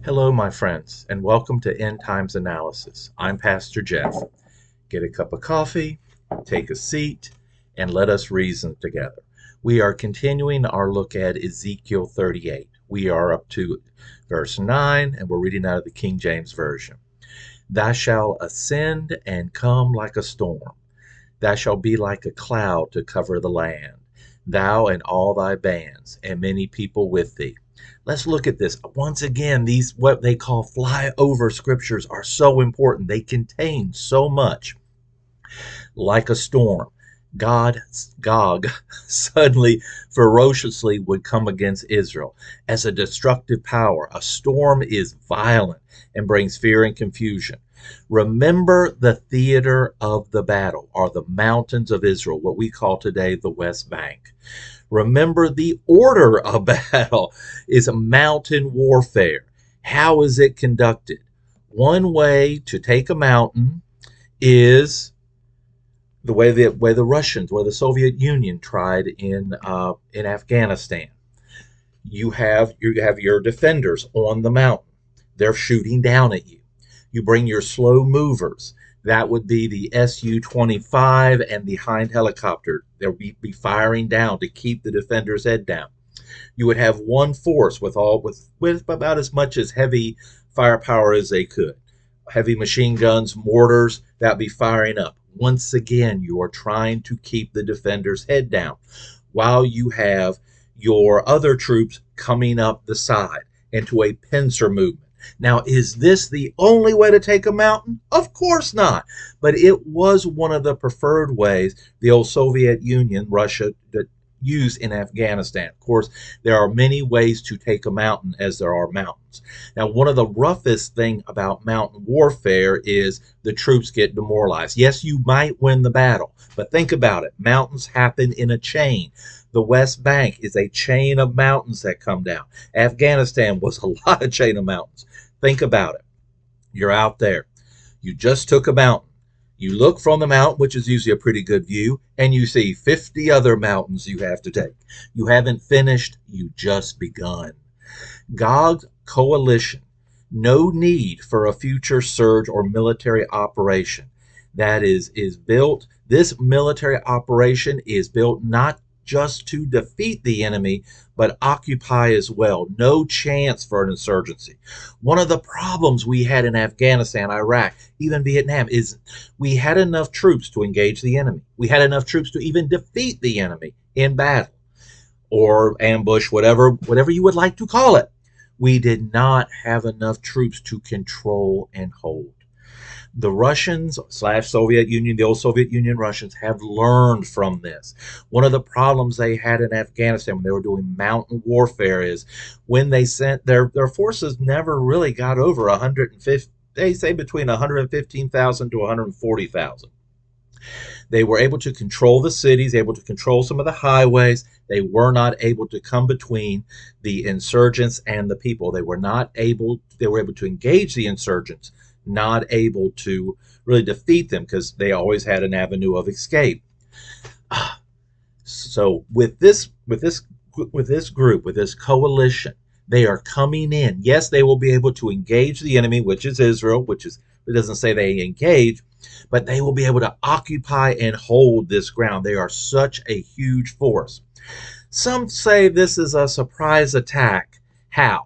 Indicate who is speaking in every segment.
Speaker 1: Hello, my friends, and welcome to End Times Analysis. I'm Pastor Jeff. Get a cup of coffee, take a seat, and let us reason together. We are continuing our look at Ezekiel 38. We are up to verse 9, and we're reading out of the King James Version. Thou shalt ascend and come like a storm. Thou shalt be like a cloud to cover the land, thou and all thy bands, and many people with thee. Let's look at this. Once again, these what they call flyover scriptures are so important. They contain so much. Like a storm, Gog suddenly ferociously would come against Israel as a destructive power. A storm is violent and brings fear and confusion. Remember the theater of the battle are the mountains of Israel, what we call today the West Bank. Remember the order of battle is a mountain warfare. How is it conducted? One way to take a mountain is the way the Russians, where the Soviet Union tried in Afghanistan. You have your defenders on the mountain. They're shooting down at you. You bring your slow movers. That would be the Su-25 and the Hind helicopter. They'll be firing down to keep the defender's head down. You would have one force with about as much as heavy firepower as they could. Heavy machine guns, mortars, that would be firing up. Once again, you are trying to keep the defender's head down while you have your other troops coming up the side into a pincer movement. Now, is this the only way to take a mountain? Of course not. But it was one of the preferred ways the old Soviet Union, Russia, used in Afghanistan. Of course, there are many ways to take a mountain as there are mountains. Now, one of the roughest thing about mountain warfare is the troops get demoralized. Yes, you might win the battle, but think about it. Mountains happen in a chain. The West Bank is a chain of mountains that come down. Afghanistan was a lot of chain of mountains. Think about it. You're out there. You just took a mountain. You look from the mountain, which is usually a pretty good view, and you see 50 other mountains you have to take. You haven't finished. You just begun. Gog's coalition. No need for a future surge or military operation. That is built. This military operation is built not just to defeat the enemy, but occupy as well. No chance for an insurgency. One of the problems we had in Afghanistan, Iraq, even Vietnam, is we had enough troops to engage the enemy. We had enough troops to even defeat the enemy in battle or ambush, whatever you would like to call it. We did not have enough troops to control and hold. The Russians / Soviet Union, the old Soviet Union Russians, have learned from this. One of the problems they had in Afghanistan when they were doing mountain warfare is when they sent their forces never really got over 150, they say between 115,000 to 140,000. They were able to control the cities, able to control some of the highways. They were not able to come between the insurgents and the people. They were able to engage the insurgents, not able to really defeat them because they always had an avenue of escape. So with this group, with this coalition, they are coming in. Yes, they will be able to engage the enemy, which is Israel, it doesn't say they engage, but they will be able to occupy and hold this ground. They are such a huge force. Some say this is a surprise attack. How?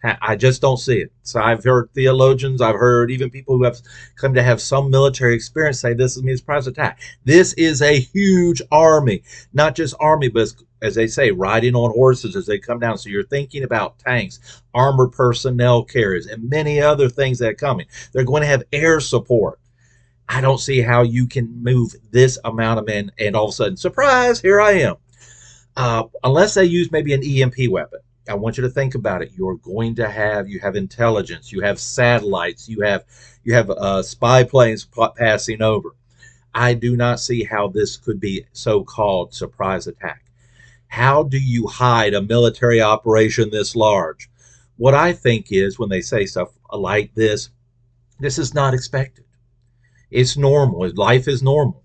Speaker 1: I just don't see it. So I've heard theologians, I've heard even people who have come to have some military experience say this is a surprise attack. This is a huge army, not just army, but as they say, riding on horses as they come down. So you're thinking about tanks, armored personnel carriers, and many other things that are coming. They're going to have air support. I don't see how you can move this amount of men and all of a sudden, surprise, here I am. Unless they use maybe an EMP weapon. I want you to think about it. You have intelligence, you have satellites, you have spy planes passing over. I do not see how this could be so-called surprise attack. How do you hide a military operation this large? What I think is when they say stuff like this is not expected. It's normal. Life is normal.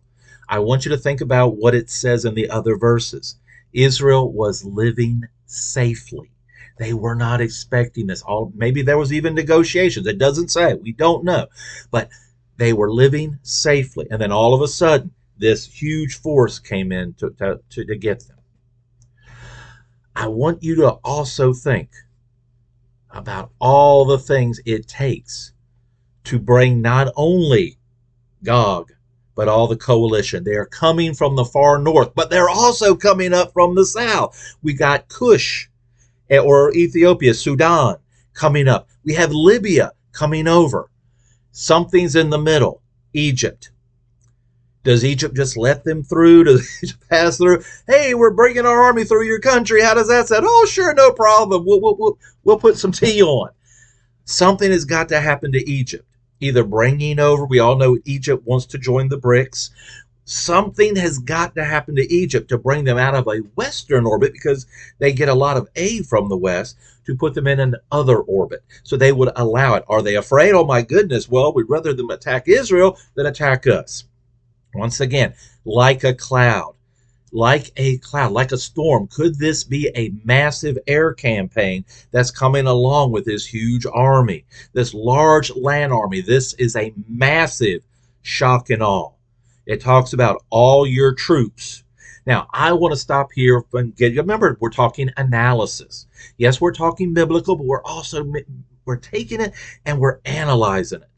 Speaker 1: I want you to think about what it says in the other verses. Israel was living safely. They were not expecting this. Maybe there was even negotiations. It doesn't say. We don't know. But they were living safely. And then all of a sudden, this huge force came in to get them. I want you to also think about all the things it takes to bring not only Gog, but all the coalition. They are coming from the far north, but they're also coming up from the south. We got Cush, or Ethiopia, Sudan coming up. We have Libya coming over. Something's in the middle, Egypt. Does Egypt just let them through? Does Egypt pass through? Hey, we're bringing our army through your country. How does that sound? Oh, sure, no problem. We'll put some tea on. Something has got to happen to Egypt. Either bringing over, we all know Egypt wants to join the BRICS. Something has got to happen to Egypt to bring them out of a Western orbit, because they get a lot of aid from the West, to put them in another orbit. So they would allow it. Are they afraid? Oh my goodness. Well, we'd rather them attack Israel than attack us. Once again, like a cloud, like a storm. Could this be a massive air campaign that's coming along with this huge army, this large land army? This is a massive shock and awe. It talks about all your troops. Now, I want to stop here and remember, we're talking analysis. Yes, we're talking biblical, but we're taking it and we're analyzing it.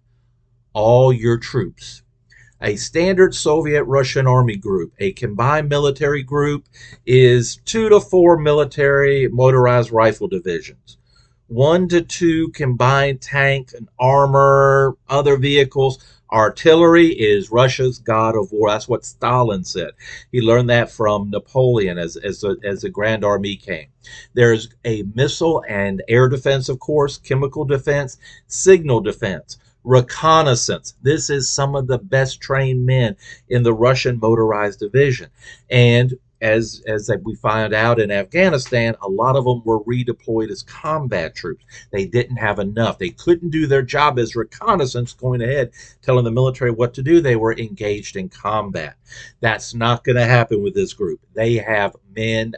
Speaker 1: All your troops. A standard Soviet Russian army group, a combined military group, is 2 to 4 military motorized rifle divisions, 1 to 2 combined tank and armor, other vehicles. Artillery is Russia's god of war. That's what Stalin said. He learned that from Napoleon as the Grand Army came. There's a missile and air defense, of course, chemical defense, signal defense, reconnaissance. This is some of the best trained men in the Russian motorized division. And as we find out in Afghanistan, a lot of them were redeployed as combat troops. They didn't have enough. They couldn't do their job as reconnaissance, going ahead, telling the military what to do. They were engaged in combat. That's not going to happen with this group. They have men,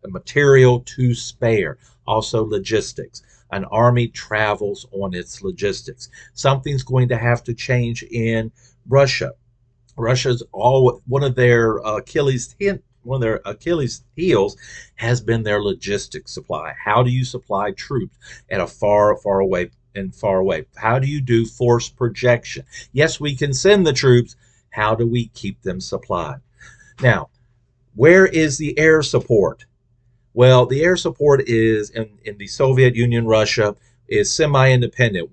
Speaker 1: material to spare, also logistics. An army travels on its logistics. Something's going to have to change in Russia. Russia's one of their Achilles heels has been their logistics supply. How do you supply troops at a far away? How do you do force projection? Yes, we can send the troops. How do we keep them supplied? Now, where is the air support? Well, the air support is in the Soviet Union, Russia, is semi-independent.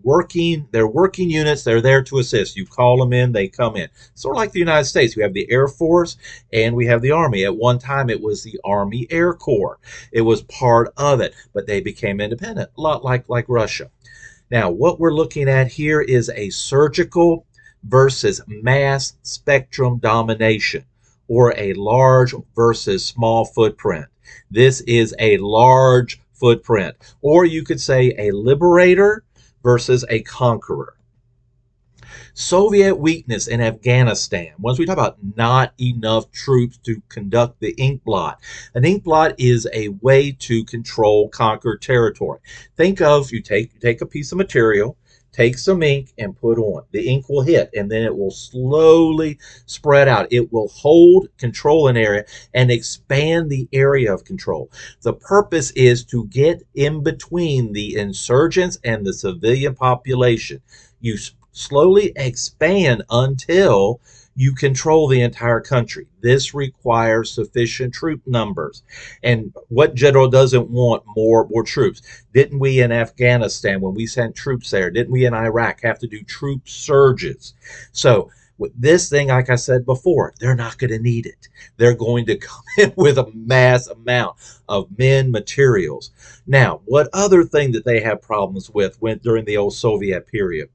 Speaker 1: They're working units. They're there to assist. You call them in, they come in. Sort of like the United States. We have the Air Force and we have the Army. At one time, it was the Army Air Corps. It was part of it, but they became independent, a lot like Russia. Now, what we're looking at here is a surgical versus mass spectrum domination, or a large versus small footprint. This is a large footprint, or you could say a liberator versus a conqueror. Soviet weakness in Afghanistan. Once we talk about not enough troops to conduct the ink blot. An ink blot is a way to control conquered territory. Think of, you take a piece of material, take some ink and put on. The ink will hit and then it will slowly spread out. It will hold, control an area, and expand the area of control. The purpose is to get in between the insurgents and the civilian population. You slowly expand until you control the entire country. This requires sufficient troop numbers. And what general doesn't want more troops? Didn't we in Afghanistan, when we sent troops there, didn't we in Iraq have to do troop surges? So with this thing, like I said before, they're not going to need it. They're going to come in with a mass amount of men, materials. Now, what other thing that they have problems with during the old Soviet period?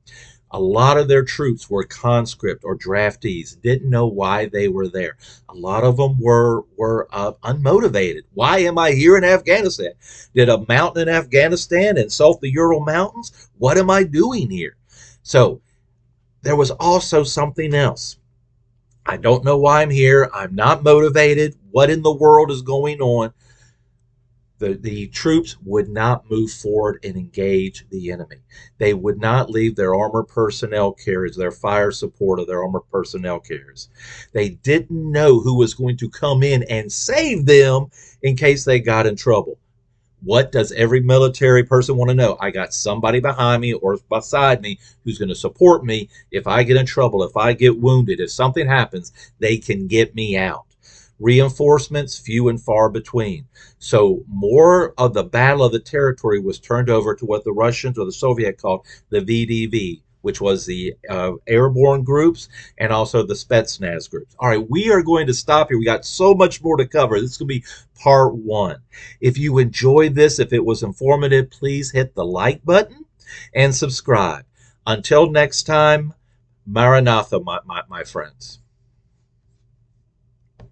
Speaker 1: A lot of their troops were conscript or draftees, didn't know why they were there. A lot of them were unmotivated. Why am I here in Afghanistan? Did a mountain in Afghanistan insult the Ural Mountains? What am I doing here? So there was also something else. I don't know why I'm here. I'm not motivated. What in the world is going on? The troops would not move forward and engage the enemy. They would not leave their armored personnel carriers, their fire support of their armored personnel carriers. They didn't know who was going to come in and save them in case they got in trouble. What does every military person want to know? I got somebody behind me or beside me who's going to support me. If I get in trouble, if I get wounded, if something happens, they can get me out. Reinforcements, few and far between. So more of the battle of the territory was turned over to what the Russians or the Soviet called the VDV, which was the airborne groups and also the Spetsnaz groups. All right, we are going to stop here. We got so much more to cover. This is going to be part 1. If you enjoyed this, if it was informative, please hit the like button and subscribe. Until next time, Maranatha, my friends.